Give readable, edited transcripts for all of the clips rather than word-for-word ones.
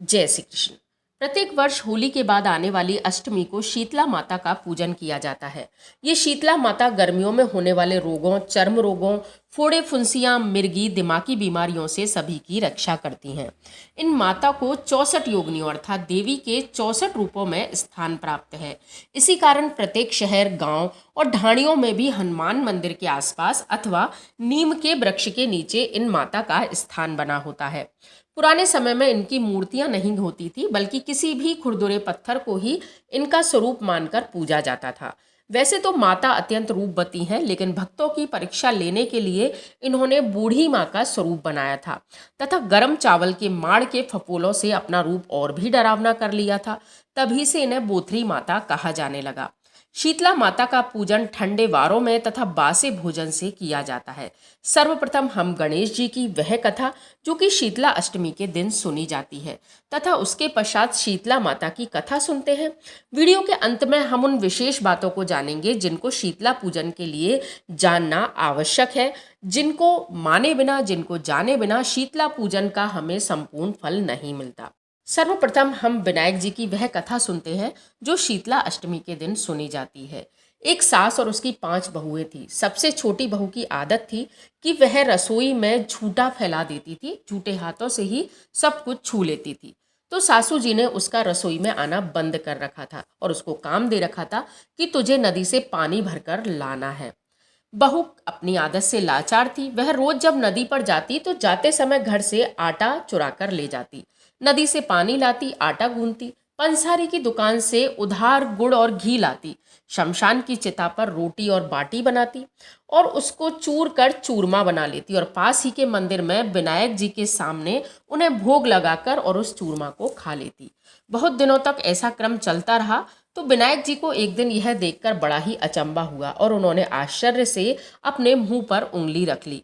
जय श्री कृष्ण। प्रत्येक वर्ष होली के बाद आने वाली अष्टमी को शीतला माता का पूजन किया जाता है। ये शीतला माता गर्मियों में होने वाले रोगों, चर्म रोगों, फोड़े फुंसियां, मिर्गी, दिमागी बीमारियों से सभी की रक्षा करती हैं। इन माता को 64 योगिनियों अर्थात देवी के 64 रूपों में स्थान प्राप्त है। इसी कारण प्रत्येक शहर, गांव और ढाणियों में भी हनुमान मंदिर के आसपास अथवा नीम के वृक्ष के नीचे इन माता का स्थान बना होता है। पुराने समय में इनकी मूर्तियां नहीं होती थी, बल्कि किसी भी खुरदुरे पत्थर को ही इनका स्वरूप मानकर पूजा जाता था। वैसे तो माता अत्यंत रूपवती हैं, लेकिन भक्तों की परीक्षा लेने के लिए इन्होंने बूढ़ी माँ का स्वरूप बनाया था तथा गर्म चावल के माड़ के फफोलों से अपना रूप और भी डरावना कर लिया था। तभी से इन्हें बोथरी माता कहा जाने लगा। शीतला माता का पूजन ठंडे वारों में तथा बासे भोजन से किया जाता है। सर्वप्रथम हम गणेश जी की वह कथा जो कि शीतला अष्टमी के दिन सुनी जाती है तथा उसके पश्चात शीतला माता की कथा सुनते हैं। वीडियो के अंत में हम उन विशेष बातों को जानेंगे जिनको शीतला पूजन के लिए जानना आवश्यक है, जिनको माने बिना, जिनको जाने बिना शीतला पूजन का हमें संपूर्ण फल नहीं मिलता। सर्वप्रथम हम विनायक जी की वह कथा सुनते हैं जो शीतला अष्टमी के दिन सुनी जाती है। एक सास और उसकी 5 बहुएं थी। सबसे छोटी बहू की आदत थी कि वह रसोई में झूठा फैला देती थी, झूठे हाथों से ही सब कुछ छू लेती थी। तो सासू जी ने उसका रसोई में आना बंद कर रखा था और उसको काम दे रखा था कि तुझे नदी से पानी भरकर लाना है। बहू अपनी आदत से लाचार थी। वह रोज जब नदी पर जाती तो जाते समय घर से आटा चुरा कर ले जाती, नदी से पानी लाती, आटा गूंथती, पंसारी की दुकान से उधार गुड़ और घी लाती, शमशान की चिता पर रोटी और बाटी बनाती और उसको चूर कर चूरमा बना लेती और पास ही के मंदिर में विनायक जी के सामने उन्हें भोग लगाकर और उस चूरमा को खा लेती। बहुत दिनों तक ऐसा क्रम चलता रहा। तो विनायक जी को एक दिन यह देखकर बड़ा ही अचंभा हुआ और उन्होंने आश्चर्य से अपने मुंह पर उंगली रख ली।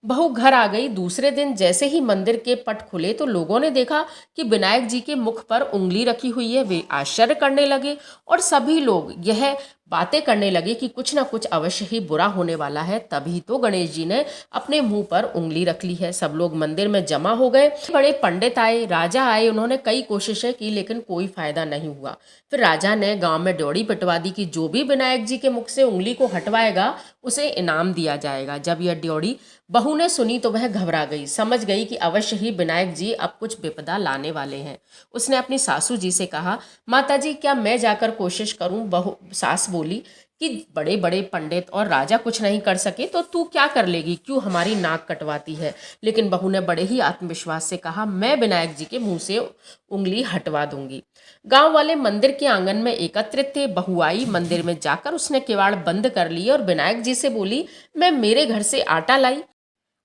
बहू घर आ गई। दूसरे दिन जैसे ही मंदिर के पट खुले तो लोगों ने देखा कि विनायक जी के मुख पर उंगली रखी हुई है। वे आश्चर्य करने लगे और सभी लोग यह बातें करने लगे कि कुछ ना कुछ अवश्य ही बुरा होने वाला है, तभी तो गणेश जी ने अपने मुंह पर उंगली रख ली है। सब लोग मंदिर में जमा हो गए। बड़े पंडित आए, राजा आए, उन्होंने कई कोशिशें की लेकिन कोई फायदा नहीं हुआ। फिर राजा ने गांव में ड्योढ़ी पिटवा दी कि जो भी विनायक जी के मुख से उंगली को हटवाएगा उसे इनाम दिया जाएगा। जब यह ड्योढ़ी बहू ने सुनी तो वह घबरा गई, समझ गई कि अवश्य ही विनायक जी अब कुछ विपदा लाने वाले हैं। उसने अपनी सासू जी से कहा, माता जी क्या मैं जाकर कोशिश करूं? बहू सास बोली कि बड़े बड़े पंडित और राजा कुछ नहीं कर सके तो तू क्या कर लेगी, क्यों हमारी नाक कटवाती है? लेकिन बहू ने बड़े ही आत्मविश्वास से कहा, मैं विनायक जी के मुंह से उंगली हटवा दूंगी। गांव वाले मंदिर के आंगन में एकत्रित थे। बहू आई, मंदिर में जाकर उसने किवाड़ बंद कर लिए और विनायक जी से बोली, मैं मेरे घर से आटा लाई,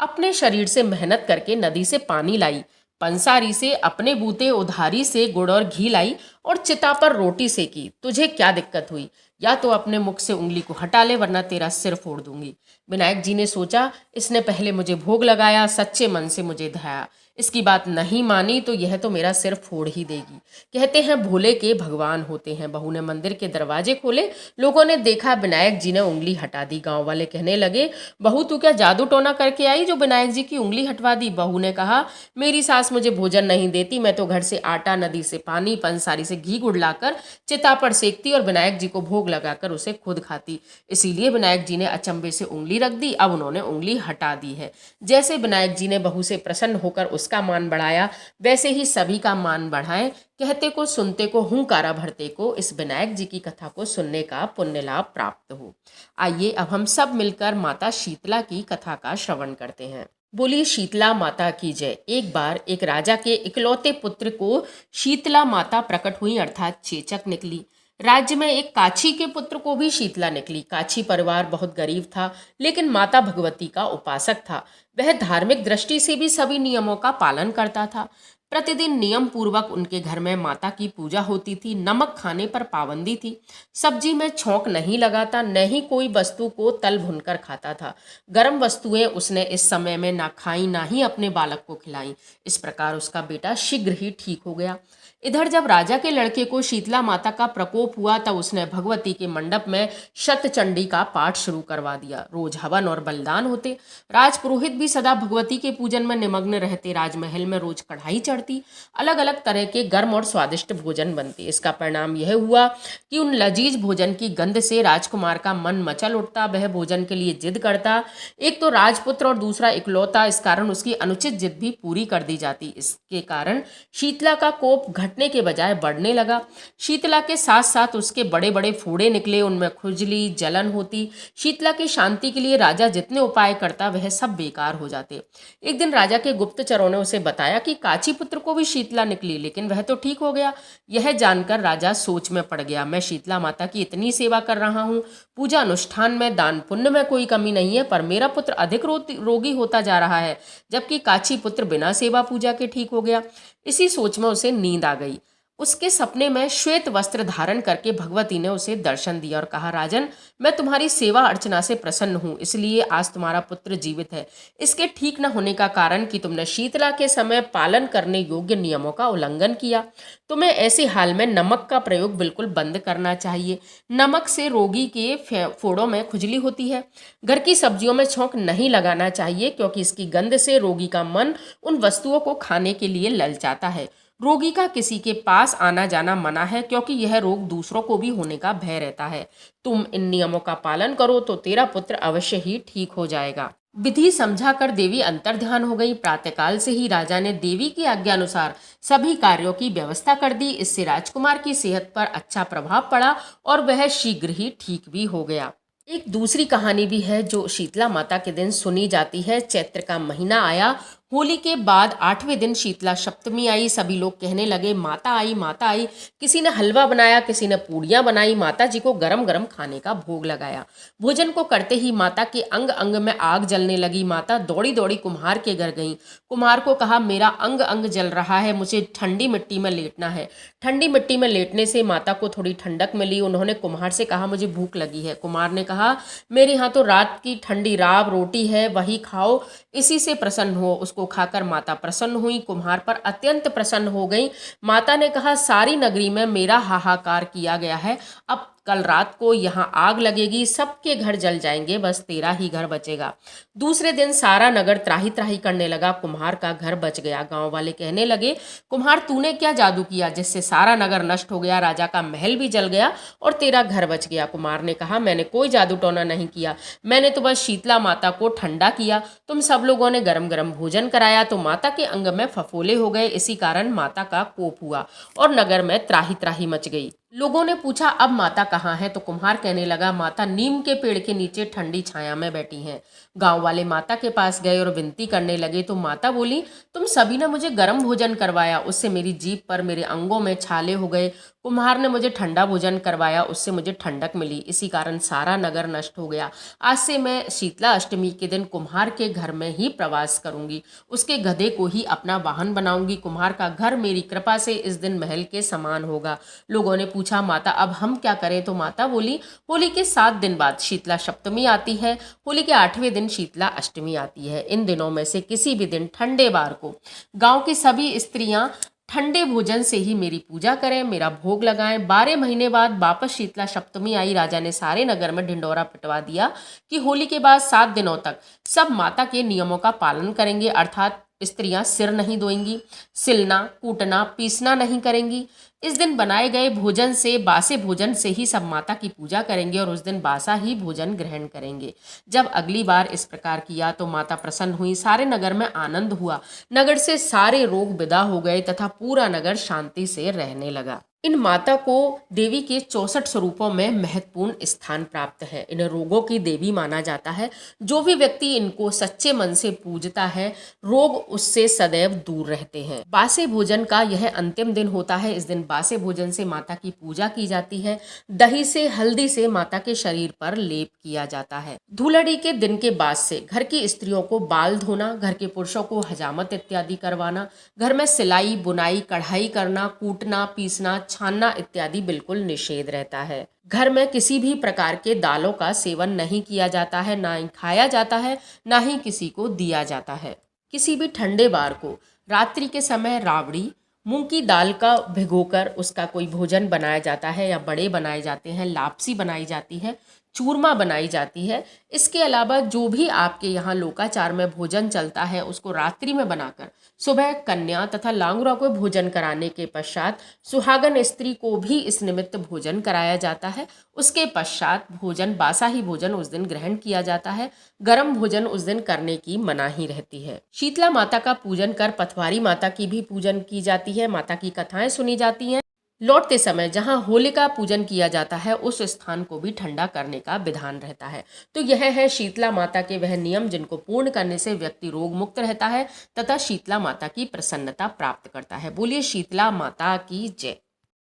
अपने शरीर से मेहनत करके नदी से पानी लाई, पंसारी से अपने बूते उधारी से गुड़ और घी लाई और चिता पर रोटी सेकी। तुझे क्या दिक्कत हुई? या तो अपने मुख से उंगली को हटा ले वरना तेरा सिर फोड़ दूंगी। विनायक जी ने सोचा, इसने पहले मुझे भोग लगाया, सच्चे मन से मुझे धया, इसकी बात नहीं मानी तो यह तो मेरा सिर फोड़ ही देगी। कहते हैं भोले के भगवान होते हैं। बहू ने मंदिर के दरवाजे खोले। लोगों ने देखा विनायक जी ने उंगली हटा दी। गांव वाले कहने लगे, बहू तू क्या जादू टोना करके आई जो विनायक जी की उंगली हटवा दी? बहू ने कहा, मेरी सास मुझे भोजन नहीं देती, मैं तो घर से आटा, नदी से पानी, पंसारी से घी गुड़ लाकर चिता पर सेकती और विनायक जी को भोग लगाकर उसे खुद खाती। इसीलिए विनायक जी ने अचंभे से उंगली रख दी। अब उन्होंने उंगली हटा दी है। जैसे विनायक जी ने बहू से प्रसन्न होकर उसका मान बढ़ाया, वैसे ही सभी का मान बढ़ाएं। कहते को सुनते को हुंकारा भरते को इस विनायक जी की कथा को सुनने का पुण्य लाभ प्राप्त हो। आइए अब हम सब मिलकर माता शीतला की कथा का श्रवण करते हैं। बोलिए शीतला माता की जय। एक बार एक राजा के इकलौते पुत्र को शीतला माता प्रकट हुई अर्थात चेचक निकली। राज्य में एक काछी के पुत्र को भी शीतला निकली। काछी परिवार बहुत गरीब था लेकिन माता भगवती का उपासक था। वह धार्मिक दृष्टि से भी सभी नियमों का पालन करता था। प्रतिदिन नियम पूर्वक उनके घर में माता की पूजा होती थी। नमक खाने पर पाबंदी थी। सब्जी में छौंक नहीं लगाता, न ही कोई वस्तु को तल भुनकर खाता था। गर्म वस्तुएं उसने इस समय में ना खाई, ना ही अपने बालक को खिलाई। इस प्रकार उसका बेटा शीघ्र ही ठीक हो गया। इधर जब राजा के लड़के को शीतला माता का प्रकोप हुआ तब उसने भगवती के मंडप में शतचंडी का पाठ शुरू करवा दिया। रोज हवन और बलिदान होते। राजपुरोहित भी सदा भगवती के पूजन में निमग्न रहते। राजमहल में रोज कढ़ाई चढ़ती, अलग अलग तरह के गर्म और स्वादिष्ट भोजन बनते। इसका परिणाम यह हुआ कि उन लजीज भोजन की गंध से राजकुमार का मन मचल उठता। वह भोजन के लिए जिद करता। एक तो राजपुत्र और दूसरा इकलौता, इस कारण उसकी अनुचित जिद भी पूरी कर दी जाती। इसके कारण शीतला का कोप घटने के बजाय बढ़ने लगा। शीतला के साथ साथ उसके बड़े बड़े फोड़े निकले, उनमें खुजली जलन होती। शीतला की शांति के लिए राजा जितने उपाय करता वह सब बेकार हो जाते। एक दिन राजा के गुप्तचरों ने उसे बताया कि काची पुत्र को भी शीतला निकली, लेकिन वह तो ठीक हो गया। यह जानकर राजा सोच में पड़ गया। मैं शीतला माता की इतनी सेवा कर रहा हूँ, पूजा अनुष्ठान में दान पुण्य में कोई कमी नहीं है, पर मेरा पुत्र अधिक रोगी होता जा रहा है, जबकि काची पुत्र बिना सेवा पूजा के ठीक हो गया। इसी सोच में उसे नींद आ गई। उसके सपने में श्वेत वस्त्र धारण करके भगवती ने उसे दर्शन दिया और कहा, राजन, मैं तुम्हारी सेवा अर्चना से प्रसन्न हूँ, इसलिए आज तुम्हारा पुत्र जीवित है। इसके ठीक न होने का कारण कि तुमने शीतला के समय पालन करने योग्य नियमों का उल्लंघन किया। तुम्हें ऐसे हाल में नमक का प्रयोग बिल्कुल बंद करना चाहिए। नमक से रोगी के फोड़ों में खुजली होती है। घर की सब्जियों में छौंक नहीं लगाना चाहिए, क्योंकि इसकी गंध से रोगी का मन उन वस्तुओं को खाने के लिए ललचाता है। रोगी का किसी के पास आना जाना मना है, क्योंकि यह रोग दूसरों को भी होने का भय रहता है। तुम इन नियमों का पालन करो तो तेरा पुत्र अवश्य ही ठीक हो जाएगा। विधि समझाकर देवी अंतर्ध्यान हो गई। प्रातःकाल से ही राजा ने देवी की आज्ञा अनुसार सभी कार्यों की व्यवस्था कर दी। इससे राजकुमार की सेहत पर अच्छा प्रभाव पड़ा और वह शीघ्र ही ठीक भी हो गया। एक दूसरी कहानी भी है जो शीतला माता के दिन सुनी जाती है। चैत्र का महीना आया। होली के बाद 8वें दिन शीतला सप्तमी आई। सभी लोग कहने लगे, माता आई, माता आई। किसी ने हलवा बनाया, किसी ने पूड़ियाँ बनाई, माता जी को गरम गरम खाने का भोग लगाया। भोजन को करते ही माता के अंग अंग में आग जलने लगी। माता दौड़ी दौड़ी कुम्हार के घर गई। कुम्हार को कहा, मेरा अंग अंग जल रहा है, मुझे ठंडी मिट्टी में लेटना है। ठंडी मिट्टी में लेटने से माता को थोड़ी ठंडक मिली। उन्होंने कुम्हार से कहा, मुझे भूख लगी है। कुम्हार ने कहा, मेरे यहाँ तो रात की ठंडी राब रोटी है, वही खाओ, इसी से प्रसन्न हो। उसको खाकर माता प्रसन्न हुई, कुम्हार पर अत्यंत प्रसन्न हो गई। माता ने कहा, सारी नगरी में मेरा हाहाकार किया गया है, अब कल रात को यहाँ आग लगेगी, सबके घर जल जाएंगे, बस तेरा ही घर बचेगा। दूसरे दिन सारा नगर त्राही त्राही करने लगा। कुम्हार का घर बच गया। गांव वाले कहने लगे, कुम्हार, तूने क्या जादू किया जिससे सारा नगर नष्ट हो गया, राजा का महल भी जल गया और तेरा घर बच गया। कुम्हार ने कहा, मैंने कोई जादू टोना नहीं किया, मैंने तो बस शीतला माता को ठंडा किया। तुम सब लोगों ने गरम गरम भोजन कराया तो माता के अंग में फफोले हो गए, इसी कारण माता का कोप हुआ और नगर में त्राही त्राही मच गई। लोगों ने पूछा, अब माता कहाँ है? तो कुम्हार कहने लगा, माता नीम के पेड़ के नीचे ठंडी छाया में बैठी हैं। गांव वाले माता के पास गए और विनती करने लगे तो माता बोली, तुम सभी ने मुझे गर्म भोजन करवाया, उससे मेरी जीभ पर मेरे अंगों में छाले हो गए। कुम्हार ने मुझे ठंडा भोजन करवाया, उससे मुझे ठंडक मिली, इसी कारण सारा नगर नष्ट हो गया। आज से मैं शीतला अष्टमी के दिन कुम्हार के घर में ही प्रवास करूंगी, उसके गधे को ही अपना वाहन बनाऊंगी। कुम्हार का घर मेरी कृपा से इस दिन महल के समान होगा। लोगों ने पूछा, माता अब हम क्या करें? तो माता बोली, होली के 7 दिन बाद शीतला सप्तमी आती है, होली के 8वें दिन शीतला अष्टमी आती है। इन दिनों में से किसी भी दिन ठंडे वार को गांव की सभी स्त्रियां ठंडे भोजन से ही मेरी पूजा करें, मेरा भोग लगाएं। 12 महीने बाद वापस शीतला सप्तमी आई। राजा ने सारे नगर में ढिंडोरा पिटवा दिया कि होली के बाद 7 दिनों तक सब माता के नियमों का पालन करेंगे, अर्थात स्त्रियां सिर नहीं धोएंगी, सिलना, कूटना, पीसना नहीं करेंगी। इस दिन बनाए गए भोजन से, बासे भोजन से ही सब माता की पूजा करेंगे और उस दिन बासा ही भोजन ग्रहण करेंगे। जब अगली बार इस प्रकार किया तो माता प्रसन्न हुई, सारे नगर में आनंद हुआ, नगर से सारे रोग विदा हो गए तथा पूरा नगर शांति से रहने लगा। इन माता को देवी के 64 स्वरूपों में महत्वपूर्ण स्थान प्राप्त है। इन रोगों की देवी माना जाता है। जो भी व्यक्ति इनको सच्चे मन से पूजता है, रोग उससे सदैव दूर रहते हैं। बासे भोजन का यह अंतिम दिन होता है। इस दिन बासे भोजन से माता की पूजा की जाती है। दही से, हल्दी से माता के शरीर पर लेप किया जाता है। धूलड़ी के दिन के बाद से घर की स्त्रियों को बाल धोना, घर के पुरुषों को हजामत इत्यादि करवाना, घर में सिलाई, बुनाई, कढ़ाई करना, कूटना, पीसना, छानना इत्यादि बिल्कुल निषेध रहता है। घर में किसी भी प्रकार के दालों का सेवन नहीं किया जाता है, ना ही खाया जाता है, ना ही किसी को दिया जाता है। किसी भी ठंडे वार को रात्रि के समय रावड़ी मूंग की दाल का भिगोकर उसका कोई भोजन बनाया जाता है या बड़े बनाए जाते हैं, लापसी बनाई जाती है, चूरमा बनाई जाती है। इसके अलावा जो भी आपके यहाँ लोकाचार में भोजन चलता है उसको रात्रि में बनाकर सुबह कन्या तथा लांगुरा को भोजन कराने के पश्चात सुहागन स्त्री को भी इस निमित्त भोजन कराया जाता है। उसके पश्चात भोजन, बासा ही भोजन उस दिन ग्रहण किया जाता है। गर्म भोजन उस दिन करने की मनाही रहती है। शीतला माता का पूजन कर पथवारी माता की भी पूजन की जाती है, माता की कथाएं सुनी जाती हैं। लौटते समय जहां होलिका पूजन किया जाता है उस स्थान को भी ठंडा करने का विधान रहता है। तो यह है शीतला माता के वह नियम जिनको पूर्ण करने से व्यक्ति रोग मुक्त रहता है तथा शीतला माता की प्रसन्नता प्राप्त करता है। बोलिए शीतला माता की जय।